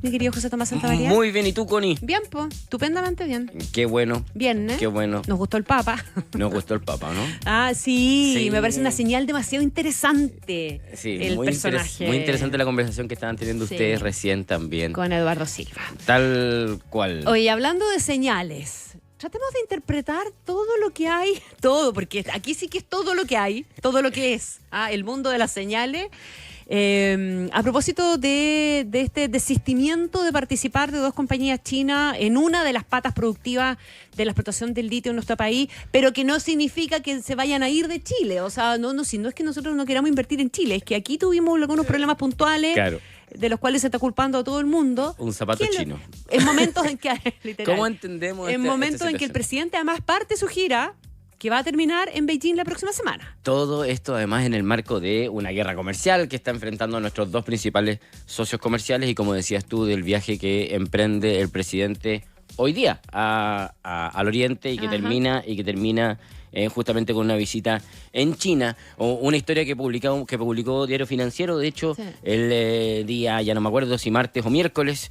mi querido José Tomás Santamaría? Muy bien, ¿y tú, Connie? Bien, pues, estupendamente bien. Qué bueno. Viernes. Qué bueno. Nos gustó el Papa. Nos gustó el Papa, ¿no? Sí, me parece una señal demasiado interesante. Sí, el personaje. Muy interesante la conversación que estaban teniendo ustedes recién también. Con Eduardo Silva. Tal cual. Oye, hablando de señales, tratemos de interpretar todo lo que hay, porque aquí sí que es todo lo que hay, todo lo que es el mundo de las señales. A propósito de este desistimiento de participar de 2 compañías chinas en una de las patas productivas de la explotación del litio en nuestro país, pero que no significa que se vayan a ir de Chile. O sea, no es que nosotros no queramos invertir en Chile, es que aquí tuvimos algunos problemas puntuales. Claro. De los cuales se está culpando a todo el mundo. Un zapato chino. En momentos en que, literal, ¿Cómo entendemos en momentos en que el presidente además parte su gira, que va a terminar en Beijing la próxima semana. Todo esto además en el marco de una guerra comercial que está enfrentando a nuestros 2 principales socios comerciales y, como decías tú, del viaje que emprende el presidente hoy día al Oriente y que termina justamente con una visita en China, o una historia que publicó Diario Financiero, de hecho, el día, ya no me acuerdo si martes o miércoles,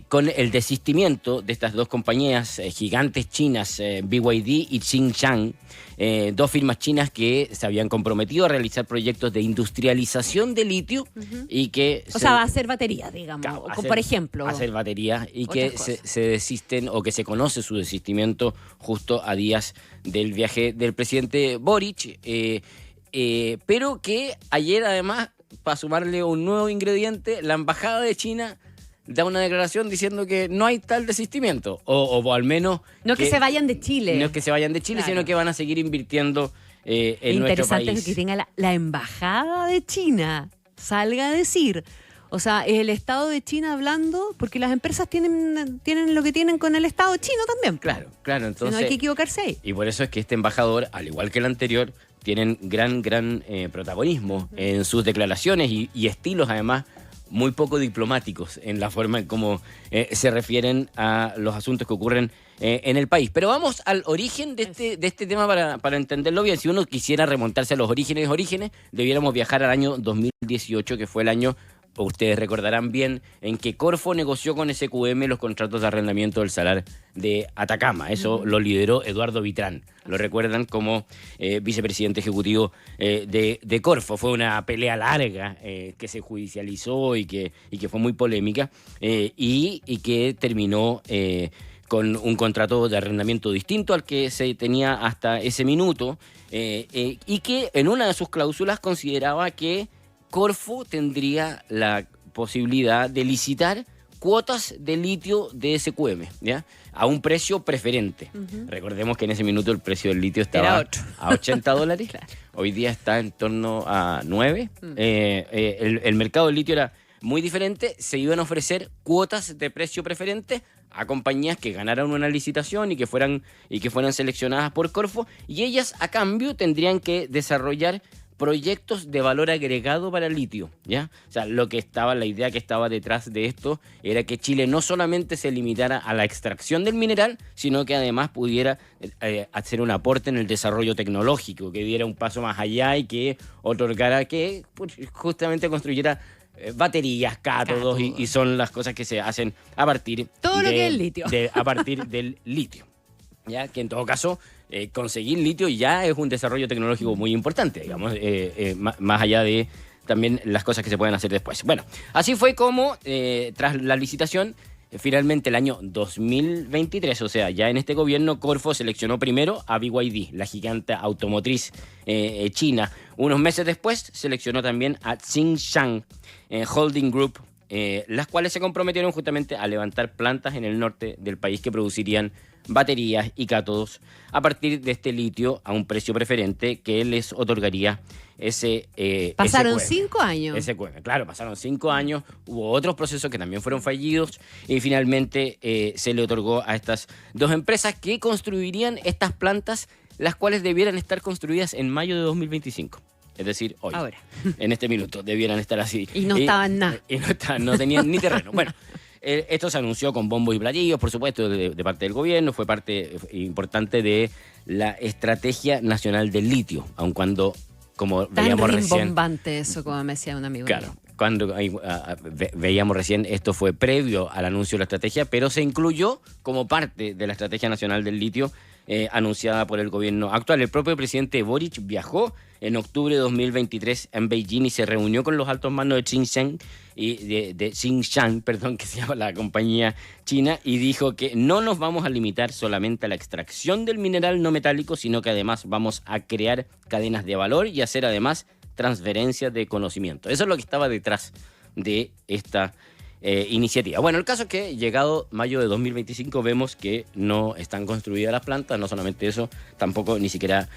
con el desistimiento de estas 2 compañías gigantes chinas, BYD y Tsingshan, 2 firmas chinas que se habían comprometido a realizar proyectos de industrialización de litio y que... va a hacer baterías, digamos, por ejemplo. Hacer baterías y que se desisten, o que se conoce su desistimiento justo a días del viaje del presidente Boric, pero que ayer además, para sumarle un nuevo ingrediente, la embajada de China da una declaración diciendo que no hay tal desistimiento, o al menos... No que se vayan de Chile. No es que se vayan de Chile, sino que van a seguir invirtiendo en nuestro país. Interesante que tenga la embajada de China salga a decir... O sea, el Estado de China hablando, porque las empresas tienen lo que tienen con el Estado chino también. Claro, entonces... No hay que equivocarse ahí. Y por eso es que este embajador, al igual que el anterior, tienen gran protagonismo en sus declaraciones y estilos, además, muy poco diplomáticos en la forma en cómo se refieren a los asuntos que ocurren en el país. Pero vamos al origen de este tema para entenderlo bien. Si uno quisiera remontarse a los orígenes, debiéramos viajar al año 2018, que fue el año... Ustedes recordarán bien en que Corfo negoció con SQM los contratos de arrendamiento del Salar de Atacama. Eso lo lideró Eduardo Vitrán. Lo recuerdan como vicepresidente ejecutivo de Corfo. Fue una pelea larga que se judicializó y que fue muy polémica y que terminó con un contrato de arrendamiento distinto al que se tenía hasta ese minuto y que en una de sus cláusulas consideraba que Corfo tendría la posibilidad de licitar cuotas de litio de SQM, ¿ya? A un precio preferente. Recordemos que en ese minuto el precio del litio estaba a $80. Claro. Hoy día está en torno a 9. El mercado del litio era muy diferente. Se iban a ofrecer cuotas de precio preferente a compañías que ganaran una licitación y que fueran seleccionadas por Corfo, y ellas a cambio tendrían que desarrollar proyectos de valor agregado para el litio, ¿ya? O sea, la idea que estaba detrás de esto era que Chile no solamente se limitara a la extracción del mineral, sino que además pudiera hacer un aporte en el desarrollo tecnológico, que diera un paso más allá y que otorgara que justamente construyera baterías, cátodos y son las cosas que se hacen a partir todo lo que es el litio. A partir del litio, ¿ya? Que en todo caso conseguir litio ya es un desarrollo tecnológico muy importante, digamos, más allá de también las cosas que se pueden hacer después. Bueno, así fue como tras la licitación, finalmente el año 2023, o sea, ya en este gobierno, Corfo seleccionó primero a BYD, la gigante automotriz china. Unos meses después seleccionó también a Tsingshan Holding Group, las cuales se comprometieron justamente a levantar plantas en el norte del país que producirían baterías y cátodos a partir de este litio a un precio preferente que les otorgaría ese Pasaron SQM. 5 años. SQM, claro, pasaron 5 años, hubo otros procesos que también fueron fallidos y finalmente se le otorgó a estas 2 empresas que construirían estas plantas, las cuales debieran estar construidas en mayo de 2025. Es decir, hoy, ahora, en este minuto, debieran estar así. Y no estaban nada. Y no tenían ni terreno. Bueno, esto se anunció con bombos y platillos, por supuesto, de parte del gobierno. Fue parte importante de la Estrategia Nacional del Litio, aun cuando, como veíamos recién... Tan rimbombante eso, como me decía un amigo. Claro. cuando veíamos recién, esto fue previo al anuncio de la estrategia, pero se incluyó como parte de la Estrategia Nacional del Litio anunciada por el gobierno actual. El propio presidente Boric viajó en octubre de 2023 en Beijing y se reunió con los altos mandos de Tsingshan, perdón, que se llama la compañía china, y dijo que no nos vamos a limitar solamente a la extracción del mineral no metálico, sino que además vamos a crear cadenas de valor y hacer además transferencias de conocimiento. Eso es lo que estaba detrás de esta iniciativa. Bueno, el caso es que llegado mayo de 2025 vemos que no están construidas las plantas, no solamente eso, tampoco ni siquiera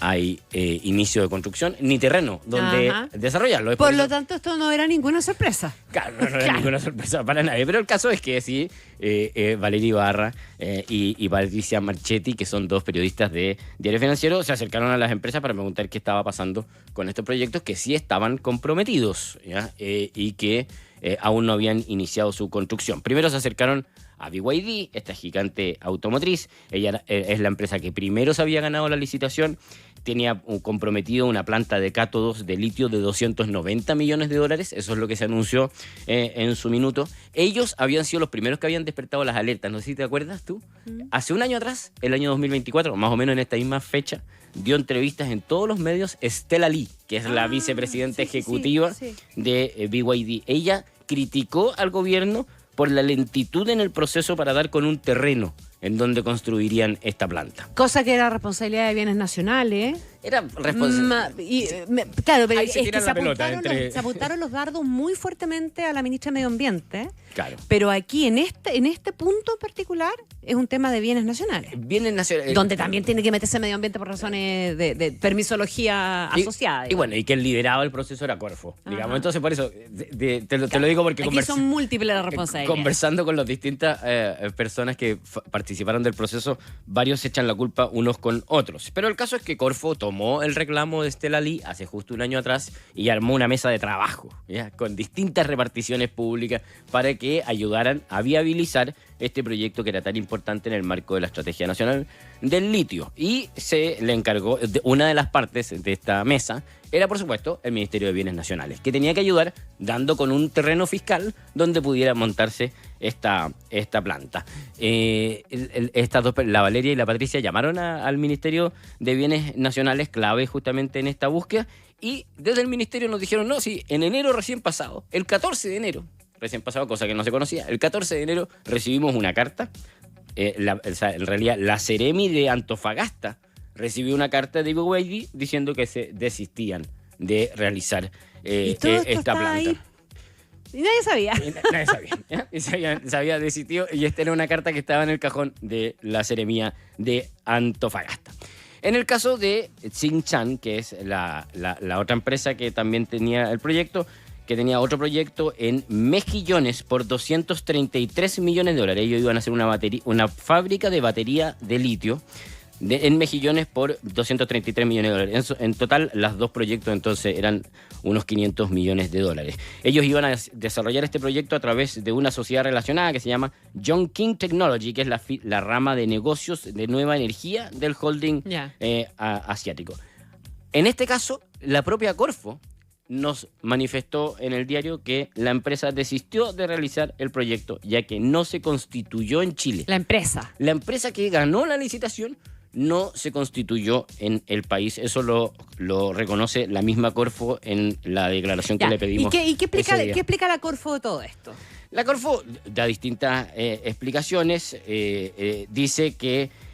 hay inicio de construcción ni terreno donde desarrollarlo. Por lo tanto, esto no era ninguna sorpresa. Claro, no era ninguna sorpresa para nadie. Pero el caso es que sí, Valeria Ibarra y Patricia Marchetti, que son dos periodistas de Diario Financiero, se acercaron a las empresas para preguntar qué estaba pasando con estos proyectos que sí estaban comprometidos, ¿ya? Y que aún no habían iniciado su construcción. Primero se acercaron a BYD, esta gigante automotriz. Ella es la empresa que primero se había ganado la licitación. Tenía comprometido una planta de cátodos de litio de $290 millones. Eso es lo que se anunció en su minuto. Ellos habían sido los primeros que habían despertado las alertas. No sé si te acuerdas tú. Hace un año atrás, el año 2024, más o menos en esta misma fecha, dio entrevistas en todos los medios Stella Li, que es la vicepresidenta ejecutiva de BYD. Ella criticó al gobierno por la lentitud en el proceso para dar con un terreno en donde construirían esta planta. Cosa que era responsabilidad de bienes nacionales. Era responsabilidad. Claro, pero es se que se apuntaron los dardos muy fuertemente a la ministra de Medio Ambiente. Claro. Pero aquí, en este punto en particular, es un tema de bienes nacionales. Bienes nacionales. Donde también tiene que meterse medio ambiente por razones de permisología asociada. Y bueno, y que el lideraba el proceso era Corfo, digamos. Entonces, por eso, te lo digo porque... Aquí son múltiples las responsabilidades. Conversando con las distintas personas que participaron del proceso, varios echan la culpa unos con otros. Pero el caso es que Corfo tomó el reclamo de Stella Li hace justo un año atrás y armó una mesa de trabajo, ¿ya? Con distintas reparticiones públicas para que ayudaran a viabilizar este proyecto que era tan importante en el marco de la Estrategia Nacional del Litio. Y se le encargó, una de las partes de esta mesa era, por supuesto, el Ministerio de Bienes Nacionales, que tenía que ayudar dando con un terreno fiscal donde pudiera montarse esta planta. Estas dos, la Valeria y la Patricia, llamaron al Ministerio de Bienes Nacionales, clave justamente en esta búsqueda, y desde el Ministerio nos dijeron, no, sí, en enero recién pasado, el 14 de enero, recién pasado, cosa que no se conocía, el 14 de enero recibimos una carta, en realidad la Seremi de Antofagasta recibió una carta de BYD diciendo que se desistían de realizar esta planta. Ahí. Y nadie sabía. Nadie sabía. ¿Ya? Se había desistido y esta era una carta que estaba en el cajón de la Seremía de Antofagasta. En el caso de Tsingshan, que es la otra empresa que también tenía el proyecto, que tenía otro proyecto en Mejillones por $233 millones. Ellos iban a hacer una fábrica de batería de litio en Mejillones por $233 millones. En total, los dos proyectos entonces eran unos $500 millones. Ellos iban a desarrollar este proyecto a través de una sociedad relacionada que se llama John King Technology, que es la rama de negocios de nueva energía del holding asiático. En este caso, la propia Corfo nos manifestó en el diario que la empresa desistió de realizar el proyecto, ya que no se constituyó en Chile. La empresa que ganó la licitación no se constituyó en el país. Eso lo reconoce la misma Corfo en la declaración que le pedimos. ¿Y qué explica la Corfo de todo esto? La Corfo da distintas explicaciones. Dice que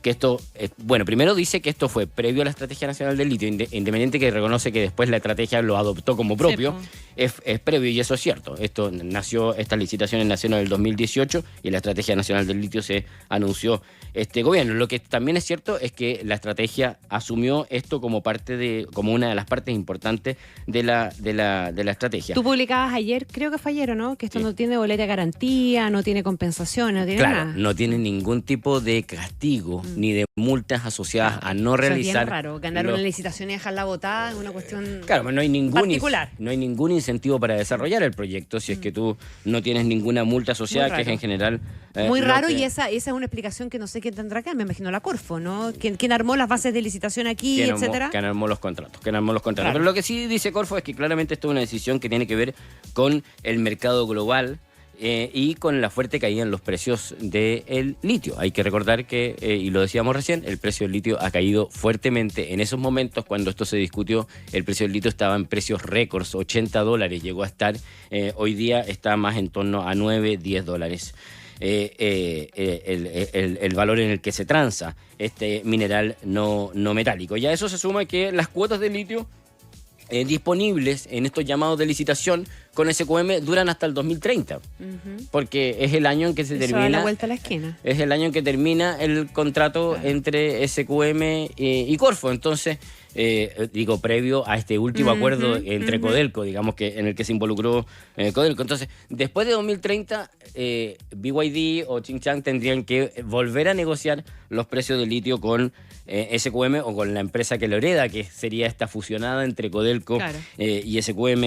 esto, bueno, primero dice que esto fue previo a la Estrategia Nacional del Litio, independiente que reconoce que después la estrategia lo adoptó como propio, es previo y eso es cierto. Estas licitaciones nacieron en el 2018 y la Estrategia Nacional del Litio se anunció este gobierno. Lo que también es cierto es que la estrategia asumió esto como una de las partes importantes de la estrategia. Tú publicabas ayer, creo que fue ayer, ¿o no? Que esto no tiene boleta de garantía, no tiene compensación, no tiene nada. No tiene ningún tipo de castigo ni de multas asociadas a no Eso realizar. es bien raro, ganar los- una licitación y dejarla botada es una cuestión Claro, no hay particular. no hay ningún incentivo para desarrollar el proyecto si es que tú no tienes ninguna multa asociada, Muy que es en raro. general. Muy lo raro, que- y esa es una explicación que no sé quién tendrá acá, me imagino la Corfo, ¿no? ¿Quién armó las bases de licitación aquí, ¿Quién etcétera? armó los contratos? ¿Quién armó los contratos? Claro. Pero lo que sí dice Corfo es que claramente esto es una decisión que tiene que ver con el mercado global y con la fuerte caída en los precios del litio. Hay que recordar que, y lo decíamos recién, el precio del litio ha caído fuertemente. En esos momentos, cuando esto se discutió, el precio del litio estaba en precios récords, $80 llegó a estar. Hoy día está más en torno a $9-10. El valor en el que se transa este mineral no metálico. Y a eso se suma que las cuotas de litio disponibles en estos llamados de licitación con SQM duran hasta el 2030, porque es el año en que se Eso da termina. la vuelta a la esquina. Es el año en que termina el contrato entre SQM y Corfo. Entonces, digo, previo a este último acuerdo entre Codelco, digamos, que en el que se involucró Codelco. Entonces, después de 2030, BYD o Tsingshan tendrían que volver a negociar los precios del litio con SQM o con la empresa que lo hereda, que sería esta fusionada entre Codelco Claro. y SQM,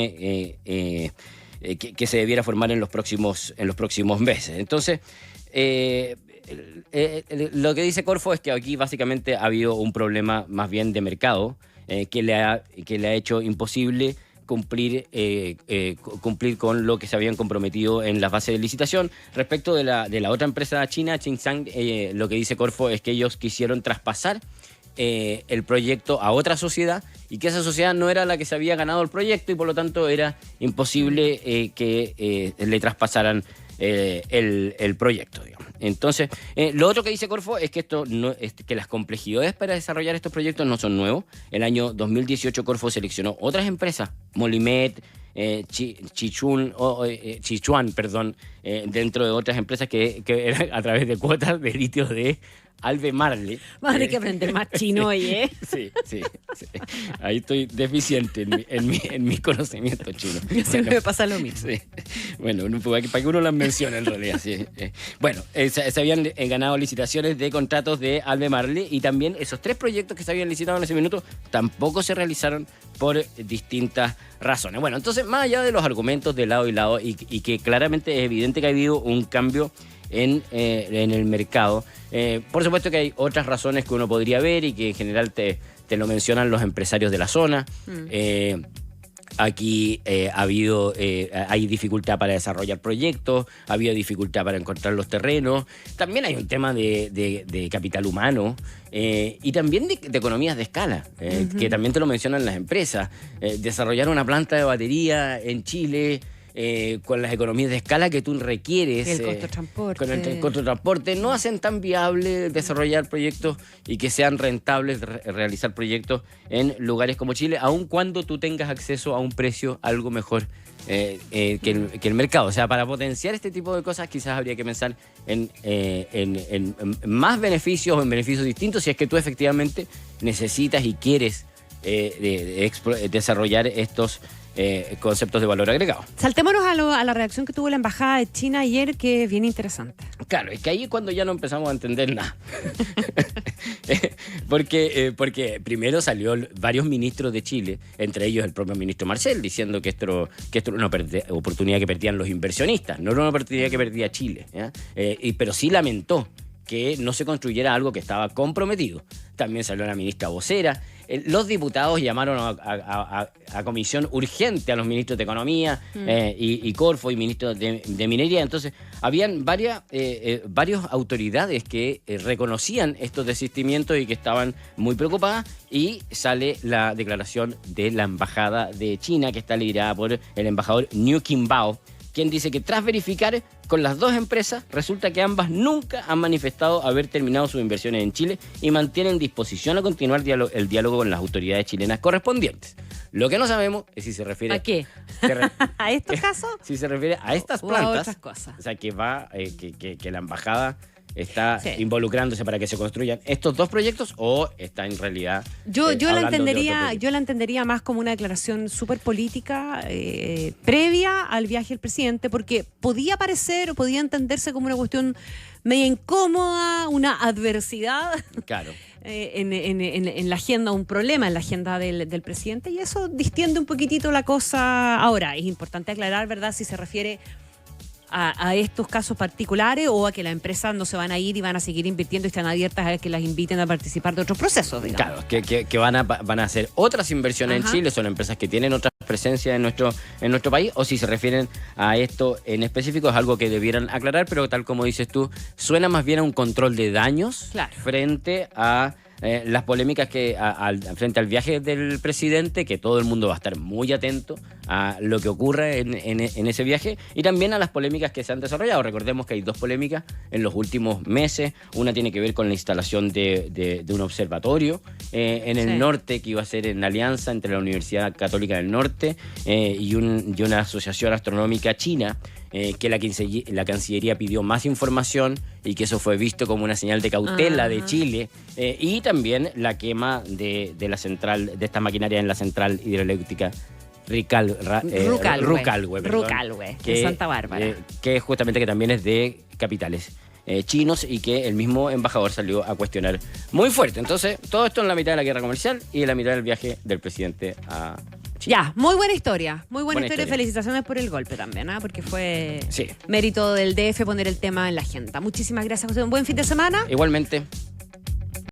que se debiera formar en los próximos meses. Entonces, lo que dice Corfo es que aquí básicamente ha habido un problema más bien de mercado que le ha hecho imposible cumplir con lo que se habían comprometido en las bases de licitación. Respecto de la otra empresa china, Tsingshan, lo que dice Corfo es que ellos quisieron traspasar el proyecto a otra sociedad y que esa sociedad no era la que se había ganado el proyecto y por lo tanto era imposible que le traspasaran el proyecto, digamos. Entonces, lo otro que dice Corfo es que que las complejidades para desarrollar estos proyectos no son nuevos. El año 2018 Corfo seleccionó otras empresas, Molimet, Sichuan, dentro de otras empresas que eran a través de cuotas de litio de Albemarle. Vamos a tener que aprender más chino hoy, ¿eh? Sí. Ahí estoy deficiente en mi conocimiento chino. Siempre me pasa lo mismo. Sí. Bueno, para que uno las mencione en realidad. Sí. Bueno, se habían ganado licitaciones de contratos de Albemarle y también esos 3 proyectos que se habían licitado en ese minuto tampoco se realizaron por distintas razones. Bueno, entonces, más allá de los argumentos de lado y lado y que claramente es evidente que ha habido un cambio en el mercado, por supuesto que hay otras razones que uno podría ver y que en general te lo mencionan los empresarios de la zona. Aquí hay dificultad para desarrollar proyectos, ha habido dificultad para encontrar los terrenos. También hay un tema de capital humano y también de economías de escala, que también te lo mencionan las empresas. Desarrollar una planta de batería en Chile con las economías de escala que tú requieres, El costo de transporte. con el costo de transporte, no hacen tan viable desarrollar proyectos y que sean rentables realizar proyectos en lugares como Chile, aun cuando tú tengas acceso a un precio algo mejor que el mercado. O sea, para potenciar este tipo de cosas quizás habría que pensar en más beneficios o en beneficios distintos si es que tú efectivamente necesitas y quieres desarrollar estos conceptos de valor agregado. Saltémonos a la reacción que tuvo la Embajada de China ayer, que es bien interesante. Claro, es que ahí es cuando ya no empezamos a entender nada. Porque primero salió varios ministros de Chile, entre ellos el propio ministro Marcel, diciendo que esto era una oportunidad que perdían los inversionistas, no era una oportunidad que perdía Chile, ¿ya? Pero sí lamentó que no se construyera algo que estaba comprometido. También salió la ministra vocera. Los diputados llamaron a comisión urgente a los ministros de Economía y Corfo y ministros de Minería. Entonces, habían varias autoridades que reconocían estos desistimientos y que estaban muy preocupadas, y sale la declaración de la Embajada de China, que está liderada por el embajador Niu Qimbao, quien dice que tras verificar con las dos empresas, resulta que ambas nunca han manifestado haber terminado sus inversiones en Chile y mantienen disposición a continuar el diálogo con las autoridades chilenas correspondientes. Lo que no sabemos es si se refiere... ¿A qué? ¿A estos casos? Si se refiere a estas O a plantas. otras cosas. O sea, que la embajada está Sí. involucrándose para que se construyan estos dos proyectos o está en realidad Yo la hablando de otro entendería, proyecto? yo la entendería más como una declaración súper política previa al viaje del presidente, porque podía parecer o podía entenderse como una cuestión media incómoda, una adversidad Claro. en la agenda, un problema en la agenda del presidente, y eso distiende un poquitito la cosa. Ahora, es importante aclarar, ¿verdad?, si se refiere a estos casos particulares o a que las empresas no se van a ir y van a seguir invirtiendo y están abiertas a que las inviten a participar de otros procesos, digamos. Claro, que van a hacer otras inversiones Ajá. en Chile, son empresas que tienen otras presencias en nuestro país, o si se refieren a esto en específico, es algo que debieran aclarar, pero tal como dices tú, suena más bien a un control de daños Claro. frente a las polémicas frente al viaje del presidente, que todo el mundo va a estar muy atento a lo que ocurra en ese viaje, y también a las polémicas que se han desarrollado. Recordemos que hay dos polémicas en los últimos meses. Una tiene que ver con la instalación de un observatorio en el Sí. norte, que iba a ser en alianza entre la Universidad Católica del Norte y una asociación astronómica china, que la Cancillería pidió más información y que eso fue visto como una señal de cautela Ajá. de Chile, y también la quema de la central, de esta maquinaria en la central hidroeléctrica Rucalhue, perdón, Rucalhue, en Santa Bárbara. que justamente que también es de capitales chinos, y que el mismo embajador salió a cuestionar muy fuerte. Entonces, todo esto en la mitad de la guerra comercial y en la mitad del viaje del presidente a Chile. Ya, muy buena historia. Muy buena Buena historia. historia. Felicitaciones por el golpe también, ¿ah? Porque fue Sí. mérito del DF poner el tema en la agenda. Muchísimas gracias, José. Un buen fin de semana. Igualmente.